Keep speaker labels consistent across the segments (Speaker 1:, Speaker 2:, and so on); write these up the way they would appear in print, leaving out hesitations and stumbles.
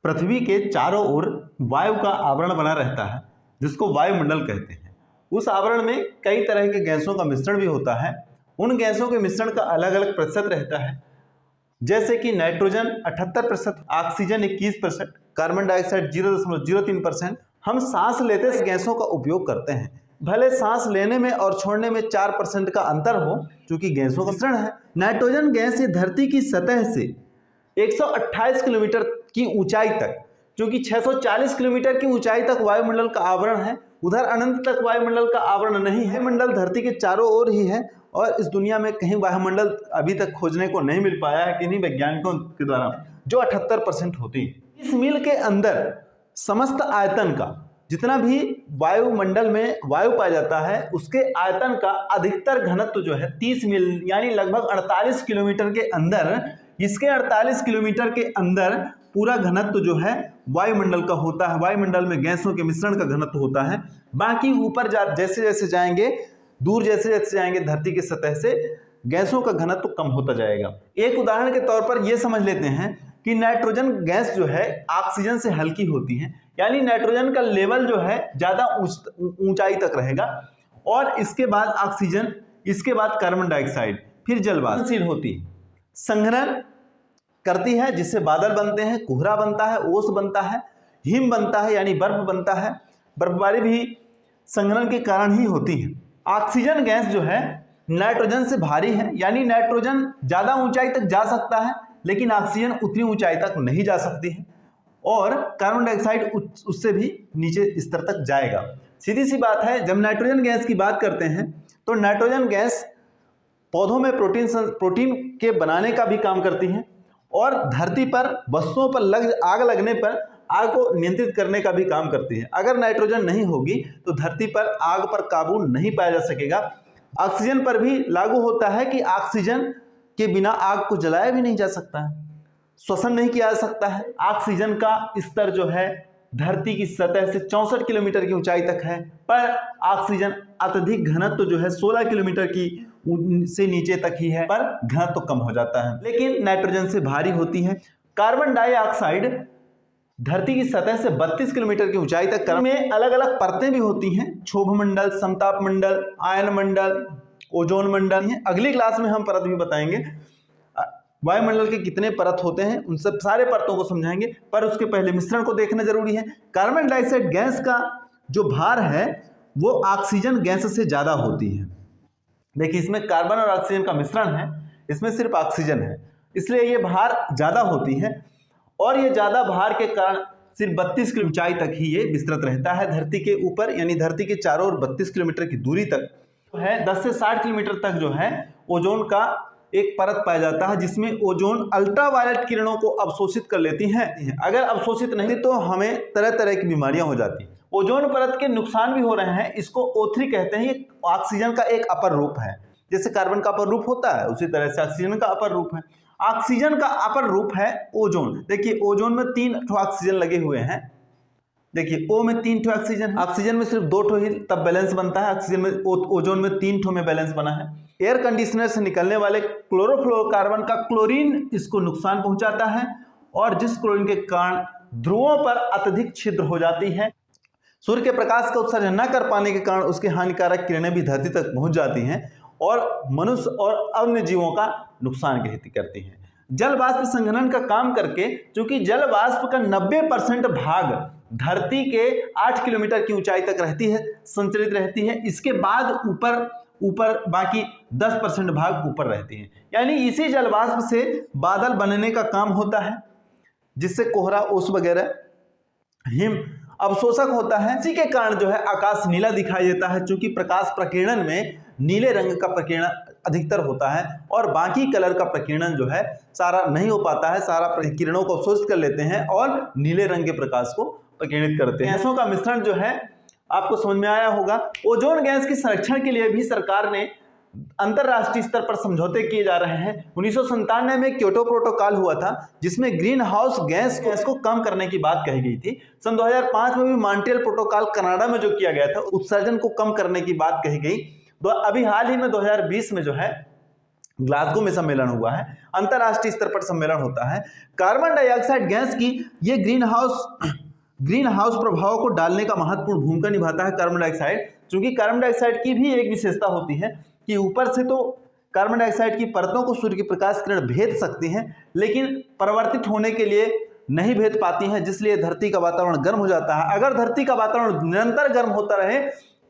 Speaker 1: पृथ्वी के चारों ओर वायु का आवरण बना रहता है जिसको वायुमंडल कहते हैं। उस आवरण में कई तरह के गैसों का मिश्रण भी होता है। उन गैसों के मिश्रण का अलग अलग प्रतिशत रहता है, जैसे कि नाइट्रोजन 78%, ऑक्सीजन 21%, कार्बन डाइऑक्साइड 0.03%। हम सांस लेते इस गैसों का उपयोग करते हैं। भले सांस लेने में और छोड़ने में 4% का अंतर हो, क्योंकि गैसों का मिश्रण है। नाइट्रोजन गैस ये धरती की सतह से 128 किलोमीटर की ऊंचाई तक, क्योंकि 640 किलोमीटर की ऊंचाई तक वायुमंडल का आवरण है, उधर अनंत तक वायुमंडल का आवरण नहीं है। वायुमंडल धरती के चारों ओर ही है और इस दुनिया में कहीं वायुमंडल अभी तक खोजने को नहीं मिल पाया है किन्हीं वैज्ञानिकों के द्वारा, जो 78% होती है। इस मील के अंदर समस्त आयतन का जितना भी वायुमंडल में वायु पाया जाता है उसके आयतन का अधिकतर घनत्व जो है 30 मील यानी लगभग 48 किलोमीटर के अंदर, इसके 48 किलोमीटर के अंदर पूरा घनत्व जो है वायुमंडल का होता है। वायुमंडल में गैसों के मिश्रण का घनत्व होता है। बाकी ऊपर जैसे जैसे जाएंगे, दूर जैसे जैसे जाएंगे धरती की सतह से, गैसों का घनत्व कम होता जाएगा। एक उदाहरण के तौर पर यह समझ लेते हैं कि नाइट्रोजन गैस जो है ऑक्सीजन से हल्की होती है, यानी नाइट्रोजन का लेवल जो है ज्यादा ऊंचाई तक रहेगा, और इसके बाद ऑक्सीजन, इसके बाद कार्बन डाइऑक्साइड, फिर जलवाष्पशील होती है, संघनन करती है जिससे बादल बनते हैं, कोहरा बनता है, ओस बनता है, हिम बनता है यानी बर्फ बनता है। बर्फबारी भी संघनन के कारण ही होती है। ऑक्सीजन गैस जो है नाइट्रोजन से भारी है, यानी नाइट्रोजन ज्यादा ऊंचाई तक जा सकता है लेकिन ऑक्सीजन उतनी ऊंचाई तक नहीं जा सकती है, और कार्बन डाइऑक्साइड उससे भी नीचे स्तर तक जाएगा। सीधी सी बात है, जब नाइट्रोजन गैस की बात करते हैं तो नाइट्रोजन गैस पौधों में प्रोटीन के बनाने का भी काम करती है, और धरती पर वस्तुओं पर आग लगने पर आग को नियंत्रित करने का भी काम करती है। अगर नाइट्रोजन नहीं होगी तो धरती पर आग पर काबू नहीं पाया जा सकेगा। ऑक्सीजन पर भी लागू होता है कि ऑक्सीजन के बिना आग को जलाया भी नहीं जा सकता है, श्वसन नहीं किया जा सकता है। ऑक्सीजन का स्तर जो है धरती की सतह से 64 किलोमीटर की ऊंचाई तक है, पर ऑक्सीजन अत्यधिक घनत्व जो है 16 किलोमीटर की से नीचे तक ही है, पर घनत्व कम हो जाता है, लेकिन नाइट्रोजन से भारी होती है। कार्बन डाइऑक्साइड धरती की सतह से 32 किलोमीटर की ऊंचाई तक में अलग अलग परतें भी होती हैं, क्षोभ मंडल, समताप मंडल, आयन मंडल, ओजोन मंडल है। अगली क्लास में हम परत भी बताएंगे, वायुमंडल के कितने परत होते हैं, उन सब सारे परतों को समझाएंगे, पर उसके पहले मिश्रण को देखना जरूरी है। कार्बन डाइऑक्साइड गैस का जो भार है वो ऑक्सीजन गैस से ज्यादा होती है। देखिए, इसमें कार्बन और ऑक्सीजन का मिश्रण है, इसमें सिर्फ ऑक्सीजन है, इसलिए ये भार ज्यादा होती है, और ये ज्यादा भार के कारण सिर्फ 32 की ऊंचाई तक ही ये विस्तृत रहता है धरती के ऊपर, यानी धरती के चारों ओर 32 किलोमीटर की दूरी तक है। 10 से 60 किलोमीटर तक जो है ओजोन का एक परत पाया जाता है, जिसमें ओजोन अल्ट्रावायलेट किरणों को अवशोषित कर लेती हैं। अगर अवशोषित नहीं तो हमें तरह तरह की बीमारियां हो जाती हैं। ओजोन परत के नुकसान भी हो रहे हैं, इसको O3 कहते हैं। ये ऑक्सीजन का एक अपर रूप है, जैसे कार्बन का अपर रूप होता है उसी तरह से ऑक्सीजन का अपर रूप है। ऑक्सीजन का अपर रूप है ओजोन। देखिए, ओजोन में 3 ऑक्सीजन लगे हुए हैं। देखिए, O में 3 ऑक्सीजन, ऑक्सीजन में सिर्फ 2 ही तब बैलेंस बनता है, ऑक्सीजन में ओजोन में 3 में बैलेंस बना है। एयर कंडीशनर से निकलने वाले क्लोरोफ्लोरोकार्बन का क्लोरीन इसको नुकसान पहुंचाता है, और जिस क्लोरीन के कारण ध्रुवों पर अत्यधिक छिद्र हो जाती है। सूर्य के प्रकाश का उत्सर्जन न कर पाने के कारण उसके हानिकारक किरणें भी धरती तक पहुंच जाती हैं और मनुष्य और अन्य जीवों का नुकसान की करती हैं। जल वाष्प संघनन का काम करके, चूंकि जल वाष्प का 90% भाग धरती के 8 किलोमीटर की ऊंचाई तक रहती है, संचरित रहती है, इसके बाद ऊपर बाकी 10% भाग ऊपर रहती है, यानी इसी जल वाष्प से बादल बनने का काम होता है, जिससे कोहरा, ओस वगैरह, हिम अवशोषक होता है। इसी के कारण जो है आकाश नीला दिखाई देता है, क्योंकि प्रकाश प्रकीर्णन में नीले रंग का प्रकीर्णन अधिकतर होता है, और बाकी कलर का प्रकीर्णन जो है सारा नहीं हो पाता है, सारा किरणों को अवशोषित कर लेते हैं और नीले रंग के प्रकाश को प्रकीर्णित करते हैं। गैसों का मिश्रण जो है आपको समझ में आया होगा। ओजोन गैस के संरक्षण के लिए भी सरकार ने अंतरराष्ट्रीय स्तर पर समझौते किए जा रहे हैं। 1997 में क्योटो प्रोटोकॉल हुआ था, जिसमें ग्रीन हाउस गैस को कम करने की बात कही गई थी। सन 2005 में भी मॉन्ट्रियल प्रोटोकॉल कनाडा में जो किया गया था, उत्सर्जन को कम करने की बात कही गई। अभी हाल ही में 2020 में जो है ग्लासगो में सम्मेलन हुआ है, अंतरराष्ट्रीय स्तर पर सम्मेलन होता है। कार्बन डाइऑक्साइड गैस की ये ग्रीन हाउस प्रभाव को डालने का महत्वपूर्ण भूमिका निभाता है कार्बन डाइऑक्साइड, क्योंकि कार्बन डाइऑक्साइड की भी एक विशेषता होती है कि ऊपर से तो कार्बन डाइऑक्साइड की परतों को सूर्य की प्रकाश किरण भेद सकती हैं, लेकिन परिवर्तित होने के लिए नहीं भेद पाती हैं, जिसलिए धरती का वातावरण गर्म हो जाता है। अगर धरती का वातावरण निरंतर गर्म होता रहे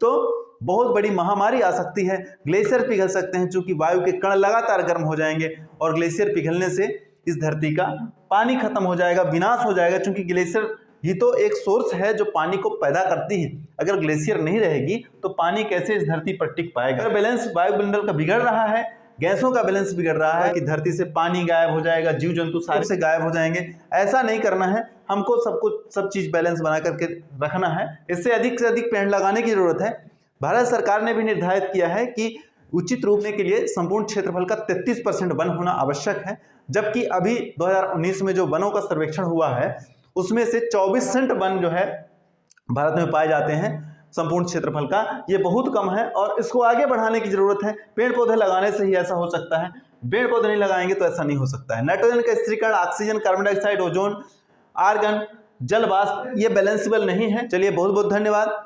Speaker 1: तो बहुत बड़ी महामारी आ सकती है, ग्लेशियर पिघल सकते हैं, क्योंकि वायु के कण लगातार गर्म हो जाएंगे और ग्लेशियर पिघलने से इस धरती का पानी खत्म हो जाएगा, विनाश हो जाएगा, क्योंकि ग्लेशियर ही तो एक सोर्स है जो पानी को पैदा करती है। अगर ग्लेशियर नहीं रहेगी तो पानी कैसे इस धरती पर टिक पाएगा। अगर बैलेंस वायुमंडल का बिगड़ रहा है, गैसों का बैलेंस बिगड़ रहा है कि धरती से पानी गायब हो जाएगा, जीव जंतु सारे से गायब हो जाएंगे, ऐसा नहीं करना है। हमको सब चीज बैलेंस बना करके रखना है। इससे से अधिक पेड़ लगाने की जरूरत है। भारत सरकार ने भी निर्धारित किया है कि उचित रूप के लिए संपूर्ण क्षेत्रफल का 33% वन होना आवश्यक है, जबकि अभी 2019 में जो वनों का सर्वेक्षण हुआ है उसमें से 24% वन जो है भारत में पाए जाते हैं संपूर्ण क्षेत्रफल का। ये बहुत कम है और इसको आगे बढ़ाने की जरूरत है। पेड़ पौधे लगाने से ही ऐसा हो सकता है, पेड़ पौधे नहीं लगाएंगे तो ऐसा नहीं हो सकता है। नाइट्रोजन का स्थिरीकरण, oxygen, carbon dioxide, ozone, argon, जल वाष्प, ये बैलेंसिबल नहीं है। चलिए बहुत बहुत धन्यवाद।